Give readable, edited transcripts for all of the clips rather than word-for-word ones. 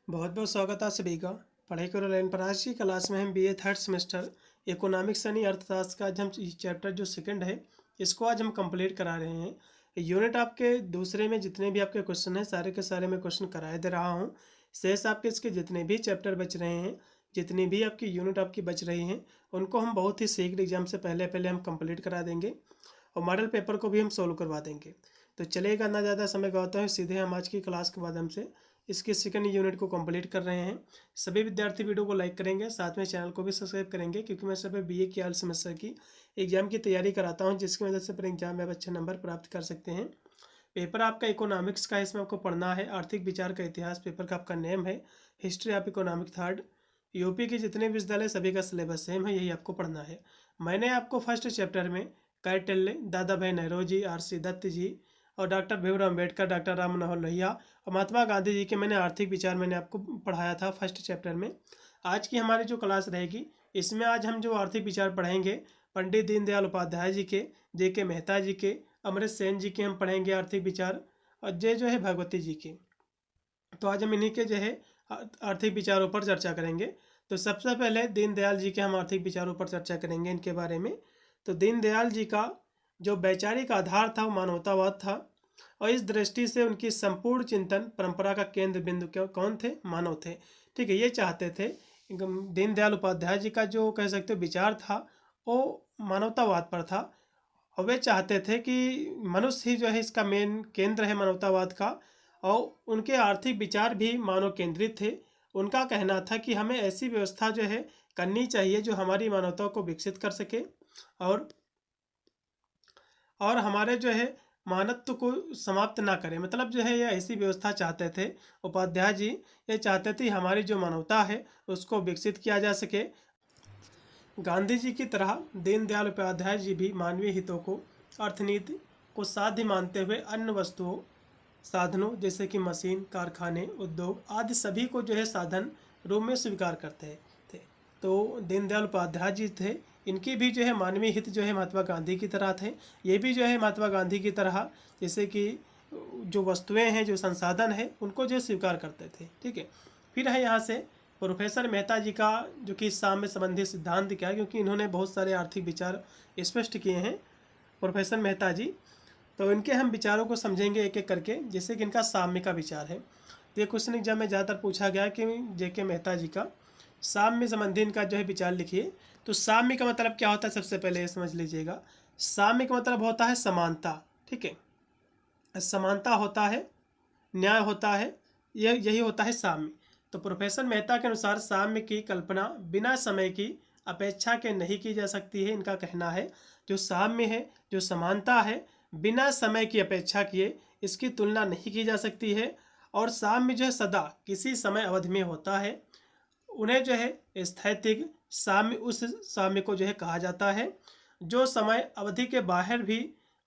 बहुत बहुत स्वागत है सभी का पढ़ाई करो लाइन पर। आज की क्लास में हम बीए थर्ड सेमेस्टर इकोनॉमिक्स यानी अर्थशास्त्र का आज हम चैप्टर जो सेकंड है इसको आज हम कंप्लीट करा रहे हैं। यूनिट आपके दूसरे में जितने भी आपके क्वेश्चन हैं सारे के सारे मैं क्वेश्चन कराए दे रहा हूँ। शेष आपके इसके जितने भी चैप्टर बच रहे हैं, जितनी भी आपकी यूनिट आपकी बच रही हैं, उनको हम बहुत ही शीघ्र एग्जाम से पहले पहले हम कंप्लीट करा देंगे और मॉडल पेपर को भी हम सोल्व करवा देंगे। तो चलेगा ना ज़्यादा समय गवाते हैं, सीधे हम आज की क्लास के बाद हमसे इसके सेकंड यूनिट को कंप्लीट कर रहे हैं। सभी विद्यार्थी वीडियो को लाइक करेंगे, साथ में चैनल को भी सब्सक्राइब करेंगे, क्योंकि मैं सभी बीए की हर सेमेस्टर की एग्जाम की तैयारी कराता हूं, जिसकी वजह से पर एग्जाम में आप अच्छे नंबर प्राप्त कर सकते हैं। पेपर आपका इकोनॉमिक्स का है, इसमें आपको पढ़ना है आर्थिक विचार का इतिहास। पेपर का आपका नेम है history of economic third. UP के जितने भी विश्वविद्यालय सभी का सिलेबस सेम है, यही आपको पढ़ना है। मैंने आपको फर्स्ट चैप्टर में कैटेल्ले, दादा भाई नेहरू, आर.सी. दत्त जी और डॉक्टर भीमराव अम्बेडकर, डॉक्टर राम मनोहर लोहिया और महात्मा गांधी जी के मैंने आर्थिक विचार मैंने आपको पढ़ाया था फर्स्ट चैप्टर में। आज की हमारी जो क्लास रहेगी इसमें आज हम जो आर्थिक विचार पढ़ेंगे पंडित दीनदयाल उपाध्याय जी के, जे.के. मेहता जी के, अमृत सेन जी के हम पढ़ेंगे आर्थिक विचार, और जो है भगवती जी के। तो आज हम इन्हीं के जो है आर्थिक विचारों पर चर्चा करेंगे। तो सबसे पहले दीनदयाल जी के हम आर्थिक विचारों पर चर्चा करेंगे इनके बारे में। तो दीनदयाल जी का जो वैचारिक आधार था वो मानवतावाद था, और इस दृष्टि से उनकी संपूर्ण चिंतन परंपरा का केंद्र बिंदु कौन थे? मानव थे। ठीक है, ये चाहते थे दीनदयाल उपाध्याय जी का जो कह सकते हो विचार था वो मानवतावाद पर था, और वे चाहते थे कि मनुष्य ही जो है इसका मेन केंद्र है मानवतावाद का, और उनके आर्थिक विचार भी मानव केंद्रित थे। उनका कहना था कि हमें ऐसी व्यवस्था जो है करनी चाहिए जो हमारी मानवता को विकसित कर सके और हमारे जो है मानवत्व को समाप्त ना करें। मतलब जो है ये ऐसी व्यवस्था चाहते थे उपाध्याय जी, ये चाहते थे हमारी जो मानवता है उसको विकसित किया जा सके। गांधी जी की तरह दीनदयाल उपाध्याय जी भी मानवीय हितों को, अर्थनीति को साध्य मानते हुए अन्य वस्तुओं, साधनों जैसे कि मशीन, कारखाने, उद्योग आदि सभी को जो है साधन रूप में स्वीकार करते थे। तो दीनदयाल उपाध्याय जी थे, इनकी भी जो है मानवीय हित जो है महात्मा गांधी की तरह थे। ये भी जो है महात्मा गांधी की तरह जैसे कि जो वस्तुएं हैं, जो संसाधन है, उनको जो स्वीकार करते थे। ठीक है, फिर है यहाँ से प्रोफेसर मेहता जी का जो कि साम्य संबंधी सिद्धांत क्या है, क्योंकि इन्होंने बहुत सारे आर्थिक विचार स्पष्ट किए हैं प्रोफेसर मेहता जी। तो इनके हम विचारों को समझेंगे एक एक करके, जैसे कि इनका साम्य का विचार है। तो ये क्वेश्चन एग्जाम में ज़्यादातर पूछा गया कि जे.के. मेहता जी का साम्य संबंधी इनका जो है विचार लिखिए। तो साम्य का मतलब क्या होता है, सबसे पहले ये समझ लीजिएगा। साम्य का मतलब होता है समानता। ठीक है, समानता होता है, न्याय होता है, यही होता है साम्य। तो प्रोफेसर मेहता के अनुसार साम्य की कल्पना बिना समय की अपेक्षा के नहीं की जा सकती है। इनका कहना है जो साम्य है, जो समानता है, बिना समय की अपेक्षा किए इसकी तुलना नहीं की जा सकती है। और साम्य जो है सदा किसी समय अवधि में होता है। उन्हें जो है स्थैतिक साम्य, उस साम्य को जो है कहा जाता है जो समय अवधि के बाहर भी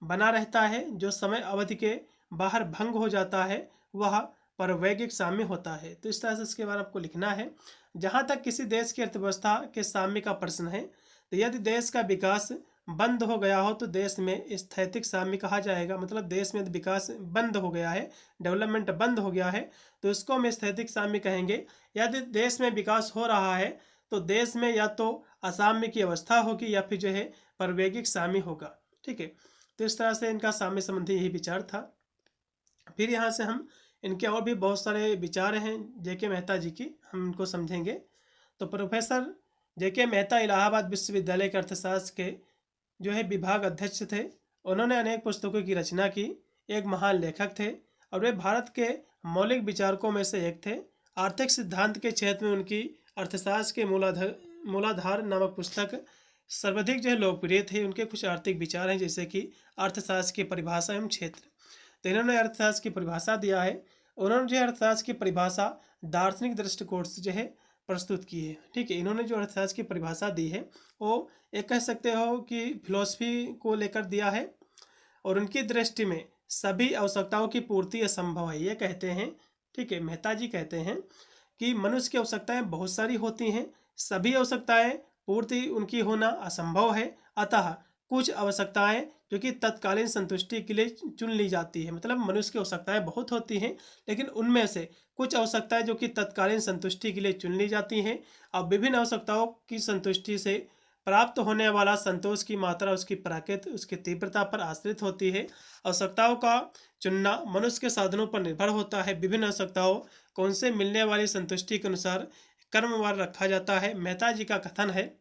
बना रहता है। जो समय अवधि के बाहर भंग हो जाता है वह परवैगिक साम्य होता है। तो इस तरह से इसके बारे में आपको लिखना है। जहाँ तक किसी देश की अर्थव्यवस्था के साम्य का प्रश्न है, तो यदि देश का विकास बंद हो गया हो तो देश में स्थैतिक साम्य कहा जाएगा। मतलब देश में विकास बंद हो गया है, डेवलपमेंट बंद हो गया है, तो इसको हम स्थैतिक साम्य कहेंगे। यदि देश में विकास हो रहा है तो देश में या तो असाम्य की अवस्था होगी या फिर जो है परवैगिक साम्य होगा। ठीक है, तो इस तरह से इनका साम्य संबंधी यही विचार था। फिर यहाँ से हम इनके और भी बहुत सारे विचार हैं जे.के. मेहता जी की, हम इनको समझेंगे। तो प्रोफेसर जे.के. मेहता इलाहाबाद विश्वविद्यालय के अर्थशास्त्र के जो है विभाग अध्यक्ष थे। उन्होंने अनेक पुस्तकों की रचना की, एक महान लेखक थे और वे भारत के मौलिक विचारकों में से एक थे। आर्थिक सिद्धांत के क्षेत्र में उनकी अर्थशास्त्र के मूलाधार नामक पुस्तक सर्वाधिक जो है लोकप्रिय थे। उनके कुछ आर्थिक विचार हैं, जैसे कि अर्थशास्त्र की परिभाषा एवं क्षेत्र। तो इन्होंने अर्थशास्त्र की परिभाषा दिया है। उन्होंने जो अर्थशास्त्र की परिभाषा दार्शनिक दृष्टिकोण से जो है प्रस्तुत की है। ठीक है, इन्होंने जो अर्थशास्त्र की परिभाषा दी है वो एक कह सकते हो कि फिलॉसफी को लेकर दिया है, और उनकी दृष्टि में सभी आवश्यकताओं की पूर्ति असंभव है, ये कहते हैं। ठीक है, मेहता जी कहते हैं कि मनुष्य की आवश्यकताएं बहुत सारी होती हैं, सभी आवश्यकताएं पूर्ति उनकी होना असंभव है। अतः कुछ आवश्यकताएं जो कि तत्कालीन संतुष्टि के लिए चुन ली जाती है। मतलब मनुष्य की आवश्यकताएं बहुत होती हैं, लेकिन उनमें से कुछ आवश्यकताएं जो कि तत्कालीन संतुष्टि के लिए चुन ली जाती हैं। अब विभिन्न आवश्यकताओं की संतुष्टि से प्राप्त होने वाला संतोष की मात्रा उसकी प्रकृति, उसकी तीव्रता पर आश्रित होती है। आवश्यकताओं का चुनना मनुष्य के साधनों पर निर्भर होता है। विभिन्न आवश्यकताओं को उनसे मिलने वाली संतुष्टि के अनुसार क्रमवार रखा जाता है। मेहता जी का कथन है,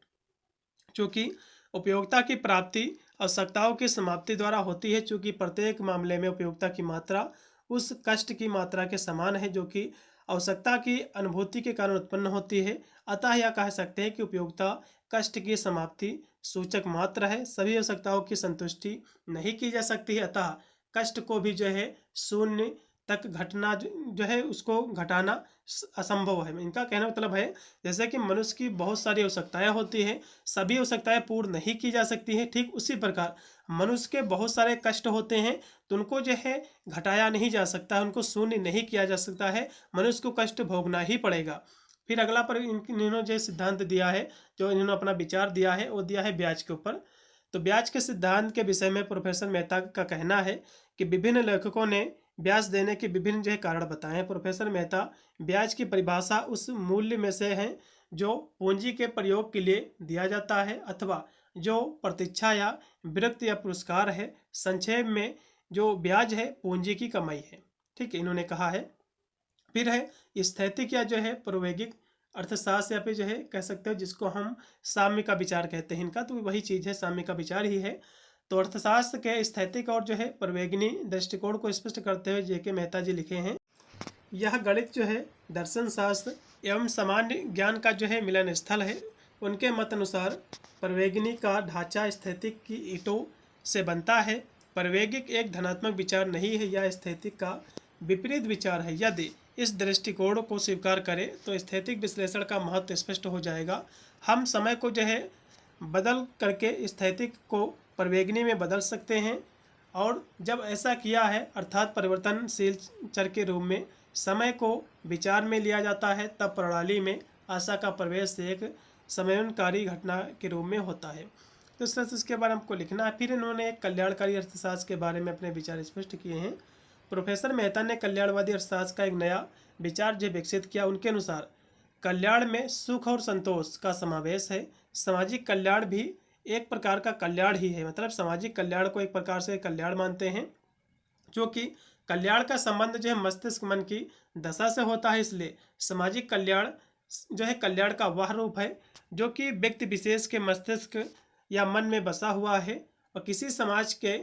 चूँकि उपयोगिता की प्राप्ति आवश्यकताओं की समाप्ति द्वारा होती है, चूँकि प्रत्येक मामले में उपयोगिता की मात्रा उस कष्ट की मात्रा के समान है जो कि आवश्यकता की अनुभूति के कारण उत्पन्न होती है। अतः यह कह सकते हैं कि उपयोगिता कष्ट की समाप्ति सूचक मात्र है। सभी आवश्यकताओं की संतुष्टि नहीं की जा सकती है, अतः कष्ट को भी जो है शून्य तक घटना जो है उसको घटाना असंभव है। इनका कहना मतलब है, जैसे कि मनुष्य की बहुत सारी आवश्यकताएं होती हैं, सभी आवश्यकताएं पूर्ण नहीं की जा सकती हैं, ठीक उसी प्रकार मनुष्य के बहुत सारे कष्ट होते हैं, तो उनको जो है घटाया नहीं जा सकता, उनको शून्य नहीं किया जा सकता है, मनुष्य को कष्ट भोगना ही पड़ेगा। फिर अगला पर इन्होंने जो सिद्धांत दिया है, जो इन्होंने अपना विचार दिया है, वो दिया है ब्याज के ऊपर। तो ब्याज के सिद्धांत के विषय में प्रोफेसर मेहता का कहना है कि विभिन्न लेखकों ने ब्याज देने के विभिन्न जो है कारण बताए हैं। प्रोफेसर मेहता ब्याज की परिभाषा उस मूल्य में से है जो पूंजी के प्रयोग के लिए दिया जाता है अथवा जो प्रतीक्षा या विरक्ति या पुरस्कार है। संक्षेप में जो ब्याज है पूंजी की कमाई है। ठीक है, इन्होंने कहा है। फिर है स्थैतिक या जो है प्रायोगिक अर्थशास्त्र, या फिर जो है कह सकते हो जिसको हम साम्य का विचार कहते हैं इनका, तो वही चीज़ है, साम्य का विचार ही है। तो अर्थशास्त्र के स्थैतिक और जो है प्रवेगिनी दृष्टिकोण को स्पष्ट करते हुए जेके मेहता जी लिखे हैं, यह गणित जो है दर्शन शास्त्र एवं सामान्य ज्ञान का जो है मिलन स्थल है। उनके मत अनुसार प्रवेगिनी का ढांचा स्थैतिक की ईंटों से बनता है। प्रवेगिक एक धनात्मक विचार नहीं है, यह स्थैतिक का विपरीत विचार है। यदि इस दृष्टिकोण को स्वीकार करें तो स्थैतिक विश्लेषण का महत्व स्पष्ट हो जाएगा। हम समय को जो है बदल करके स्थैतिक को प्रवेगिनी में बदल सकते हैं, और जब ऐसा किया है अर्थात परिवर्तनशील चर के रूप में समय को विचार में लिया जाता है, तब प्रणाली में आशा का प्रवेश एक समन्वयकारी घटना के रूप में होता है। तो इस तरह से इसके बारे में हमको लिखना है। फिर इन्होंने एक कल्याणकारी अर्थशास्त्र के बारे में अपने विचार स्पष्ट किए हैं। प्रोफेसर मेहता ने कल्याणवादी अर्थशास्त्र का एक नया विचार जो विकसित किया। उनके अनुसार कल्याण में सुख और संतोष का समावेश है। सामाजिक कल्याण भी एक प्रकार का कल्याण ही है। मतलब सामाजिक कल्याण को एक प्रकार से कल्याण मानते हैं, जो कि कल्याण का संबंध जो है मस्तिष्क मन की दशा से होता है। इसलिए सामाजिक कल्याण जो है कल्याण का वह रूप है जो कि व्यक्ति विशेष के मस्तिष्क या मन में बसा हुआ है, और किसी समाज के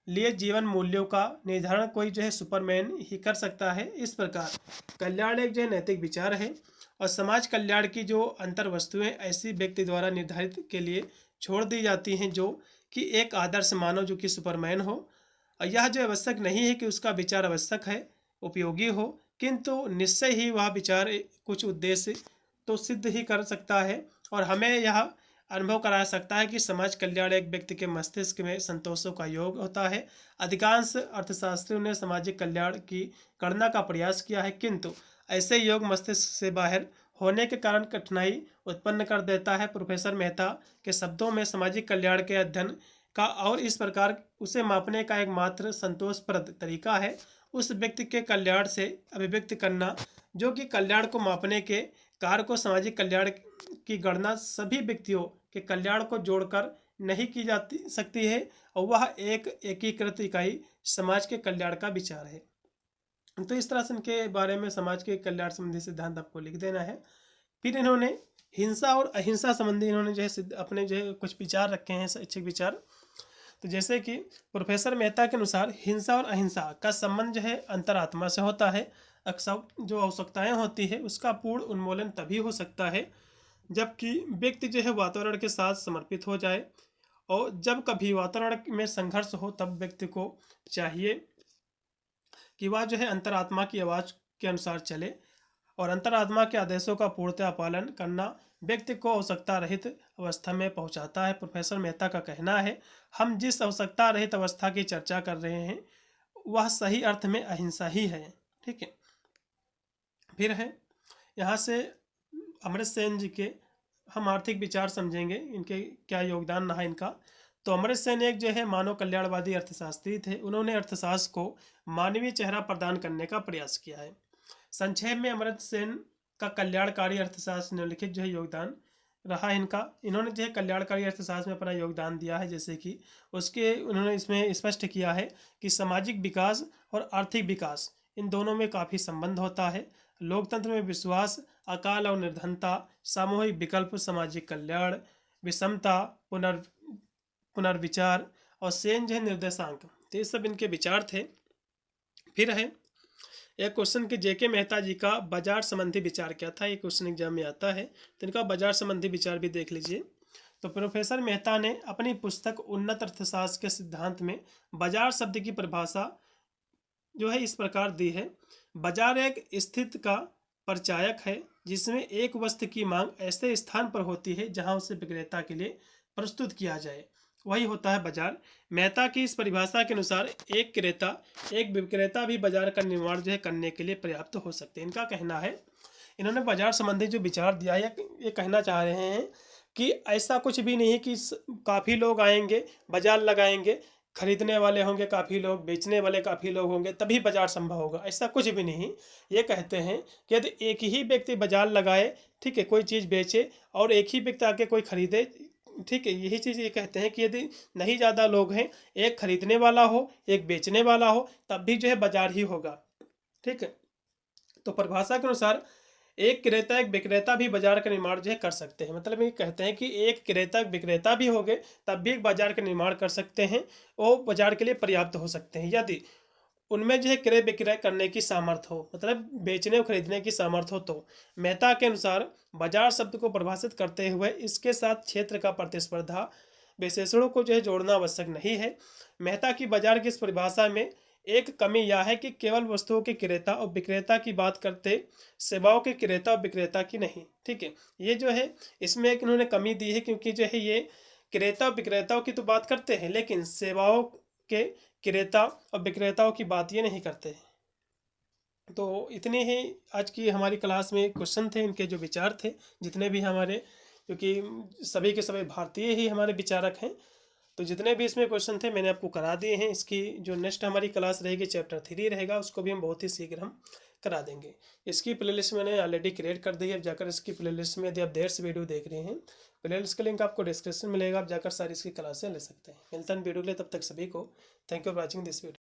लिए जीवन मूल्यों का निर्धारण कोई जो है सुपरमैन ही कर सकता है। इस प्रकार कल्याण एक जो है नैतिक विचार है, और समाज कल्याण की जो अंतर वस्तुएं ऐसी व्यक्ति द्वारा निर्धारित के लिए छोड़ दी जाती हैं जो कि एक आदर्श मानव जो कि सुपरमैन हो। और यह जो आवश्यक नहीं है कि उसका विचार आवश्यक है, उपयोगी हो, किंतु निश्चय ही वह विचार कुछ उद्देश्य तो सिद्ध ही कर सकता है, और हमें यह अनुभव करा सकता है कि समाज कल्याण एक व्यक्ति के मस्तिष्क में संतोषों का योग होता है। अधिकांश अर्थशास्त्रियों ने सामाजिक कल्याण की गणना का प्रयास किया है, किंतु ऐसे योग मस्तिष्क से बाहर होने के कारण कठिनाई उत्पन्न कर देता है। प्रोफेसर मेहता के शब्दों में सामाजिक कल्याण के अध्ययन का और इस प्रकार उसे मापने का एकमात्र संतोषप्रद तरीका है उस व्यक्ति के कल्याण से अभिव्यक्त करना जो कि कल्याण को मापने के कार्य को सामाजिक कल्याण की गणना सभी व्यक्तियों के कल्याण को जोड़कर नहीं की जाती सकती है, और वह एक एकीकृत इकाई समाज के कल्याण का विचार है। तो इस तरह से इनके बारे में समाज के कल्याण संबंधी सिद्धांत आपको लिख देना है। फिर इन्होंने हिंसा और अहिंसा संबंधी इन्होंने जो है अपने जो है कुछ विचार रखे हैं, शैक्षिक विचार। तो जैसे कि प्रोफेसर मेहता के अनुसार हिंसा और अहिंसा का संबंध जो है अंतरात्मा से होता है। अक्सर जो आवश्यकताएं होती है उसका पूर्ण उन्मूलन तभी हो सकता है जबकि व्यक्ति जो है वातावरण के साथ समर्पित हो जाए, और जब कभी वातावरण में संघर्ष हो तब व्यक्ति को चाहिए कि वह जो है अंतरात्मा की आवाज़ के अनुसार चले, और अंतरात्मा के आदेशों का पूर्णतः पालन करना व्यक्ति को आवश्यकता रहित अवस्था में पहुंचाता है। प्रोफेसर मेहता का कहना है, हम जिस आवश्यकता रहित अवस्था की चर्चा कर रहे हैं वह सही अर्थ में अहिंसा ही है। ठीक है। फिर है यहाँ से अमृत सेन जी के हम आर्थिक विचार समझेंगे, इनके क्या योगदान रहा इनका। तो अमर्त्य सेन एक जो है मानव कल्याणवादी अर्थशास्त्री थे। उन्होंने अर्थशास्त्र को मानवीय चेहरा प्रदान करने का प्रयास किया है। संक्षेप में अमर्त्य सेन का कल्याणकारी अर्थशास्त्र निम्नलिखित जो है योगदान रहा है इनका। इन्होंने जो है कल्याणकारी अर्थशास्त्र में अपना योगदान दिया है, जैसे कि उसके उन्होंने इसमें स्पष्ट किया है कि सामाजिक विकास और आर्थिक विकास इन दोनों में काफ़ी संबंध होता है। लोकतंत्र में विश्वास, अकाल और निर्धनता, सामूहिक विकल्प, सामाजिक कल्याण, विषमता, पुनर्विचार और सेन जो है निर्देशांक, तो ये सब इनके विचार थे। फिर है एक क्वेश्चन कि जेके मेहता जी का बाजार संबंधी विचार क्या था। ये क्वेश्चन एग्जाम में आता है, तो इनका बाजार संबंधी विचार भी देख लीजिए। तो प्रोफेसर मेहता ने अपनी पुस्तक उन्नत अर्थशास्त्र के सिद्धांत में बाजार शब्द की परिभाषा जो है इस प्रकार दी है। बाजार एक स्थिति का परिचायक है जिसमें एक वस्तु की मांग ऐसे स्थान पर होती है जहां उसे विक्रेता के लिए प्रस्तुत किया जाए, वही होता है बाजार। मेहता की इस परिभाषा के अनुसार एक क्रेता एक विक्रेता भी बाजार का निर्माण जो है करने के लिए पर्याप्त हो सकते हैं। इनका कहना है, इन्होंने बाजार संबंधी जो विचार दिया है ये कहना चाह रहे हैं कि ऐसा कुछ भी नहीं है कि काफ़ी लोग आएंगे, बाजार लगाएंगे, खरीदने वाले होंगे काफ़ी लोग, बेचने वाले काफ़ी लोग होंगे, तभी बाजार संभव होगा, ऐसा कुछ भी नहीं। ये कहते हैं कि यदि एक ही व्यक्ति बाजार लगाए, ठीक है, कोई चीज़ बेचे और एक ही व्यक्ति आके कोई खरीदे, ठीक है, यही चीज़ ये कहते हैं कि यदि नहीं ज़्यादा लोग हैं, एक खरीदने वाला हो एक बेचने वाला हो, तब भी जो है बाजार ही होगा, ठीक है। तो परिभाषा के अनुसार एक क्रेता एक विक्रेता भी बाजार का निर्माण जो है कर सकते हैं। मतलब ये कहते हैं कि एक क्रेता विक्रेता भी हो गए तब भी एक बाजार का निर्माण कर सकते हैं, वो बाजार के लिए पर्याप्त हो सकते हैं यदि उनमें जो है क्रय विक्रय करने की सामर्थ्य हो, मतलब बेचने और खरीदने की सामर्थ्य हो। तो मेहता के अनुसार बाजार शब्द को परिभाषित करते हुए इसके साथ क्षेत्र का प्रतिस्पर्धा विशेषणों को जो है जोड़ना आवश्यक नहीं है। मेहता की बाजार की इस परिभाषा में एक कमी यह है कि केवल वस्तुओं के क्रेता और विक्रेता की बात करते, सेवाओं के क्रेता और विक्रेता की नहीं, ठीक है। ये जो है इसमें एक इन्होंने कमी दी है, क्योंकि जो है ये क्रेता और विक्रेताओं की तो बात करते हैं लेकिन सेवाओं के क्रेता और विक्रेताओं की बात ये नहीं करते हैं। तो इतने ही आज की हमारी क्लास में क्वेश्चन थे, इनके जो विचार थे जितने भी हमारे, क्योंकि सभी के सभी भारतीय ही हमारे विचारक हैं, तो जितने भी इसमें क्वेश्चन थे मैंने आपको करा दिए हैं। इसकी जो नेक्स्ट हमारी क्लास रहेगी चैप्टर 3 रहेगा, उसको भी हम बहुत ही शीघ्र हम करा देंगे। इसकी प्लेलिस्ट मैंने ऑलरेडी क्रिएट कर दी है, अब जाकर इसकी प्लेलिस्ट में यदि आप देर से वीडियो देख रहे हैं, प्लेलिस्ट का लिंक आपको डिस्क्रिप्शन मिलेगा, आप जाकर सारी इसकी क्लासें ले सकते हैं। मिलता है वीडियो के लिए, तब तक सभी को thank you for watching this video.